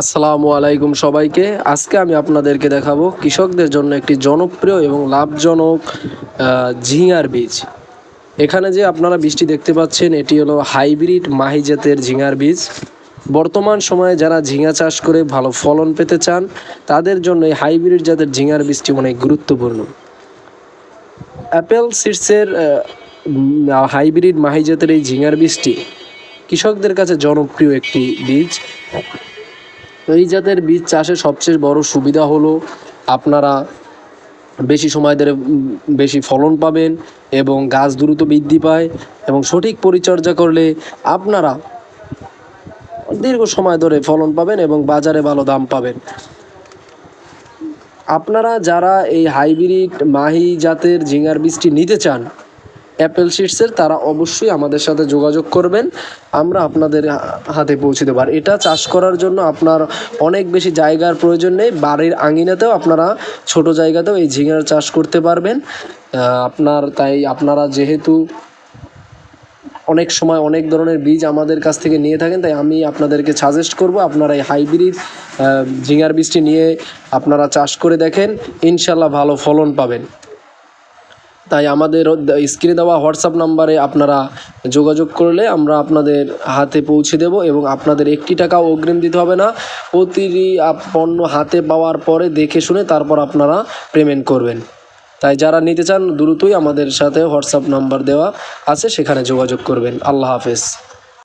আসসালামু আলাইকুম সবাইকে। আজকে আমি আপনাদেরকে দেখাবো কৃষকদের জন্য একটি জনপ্রিয় এবং লাভজনক ঝিঙার বীজ। এখানে যে আপনারা বীজটি দেখতে পাচ্ছেন এটি হলো হাইব্রিড মাহি জাতের ঝিঙার বীজ। বর্তমান সময়ে যারা ঝিঙা চাষ করে ভালো ফলন পেতে চান তাদের জন্য এই হাইব্রিড জাতের ঝিঙার বীজটি অনেক গুরুত্বপূর্ণ। অ্যাপেল সিডসের হাইব্রিড মাহি জাতের এই ঝিঙার বীজটি কৃষকদের কাছে জনপ্রিয় একটি বীজ। এই জাতের বীজ চাষে সবচেয়ে বড় সুবিধা হলো আপনারা বেশি সময় ধরে বেশি ফলন পাবেন এবং গাছ দ্রুত বৃদ্ধি পায় এবং সঠিক পরিচর্যা করলে আপনারা দীর্ঘ সময় ধরে ফলন পাবেন এবং বাজারে ভালো দাম পাবেন। আপনারা যারা এই হাইব্রিড মাহি জাতের ঝিঙার বীজটি নিতে চান অ্যাপেল সিডসের, তারা অবশ্যই আমাদের সাথে যোগাযোগ করবেন, আমরা আপনাদের হাতে পৌঁছে দেবো। আর এটা চাষ করার জন্য আপনার অনেক বেশি জায়গার প্রয়োজন নেই, বাড়ির আঙিনাতেও আপনারা ছোট জায়গাতেও এই ঝিঙার চাষ করতে পারবেন। তাই আপনারা যেহেতু অনেক সময় অনেক ধরনের বীজ আমাদের কাছ থেকে নিয়ে থাকেন, তাই আমি আপনাদেরকে সাজেস্ট করব আপনারা এই হাইব্রিড ঝিঙার বীজটি নিয়ে আপনারা চাষ করে দেখেন, ইনশাল্লাহ ভালো ফলন পাবেন। তাই আমাদের স্ক্রিনে দেওয়া হোয়াটসঅ্যাপ নাম্বারে আপনারা যোগাযোগ করলে আমরা আপনাদের হাতে পৌঁছে দেব এবং আপনাদের 1 টাকাও অগ্রিম দিতে হবে না। প্রতিটি পণ্য হাতে পাওয়ার পরে দেখে শুনে তারপর আপনারা পেমেন্ট করবেন। তাই যারা নিতে চান দ্রুতই আমাদের সাথে হোয়াটসঅ্যাপ নাম্বার দেওয়া আছে, সেখানে যোগাযোগ করবেন। আল্লাহ হাফেজ।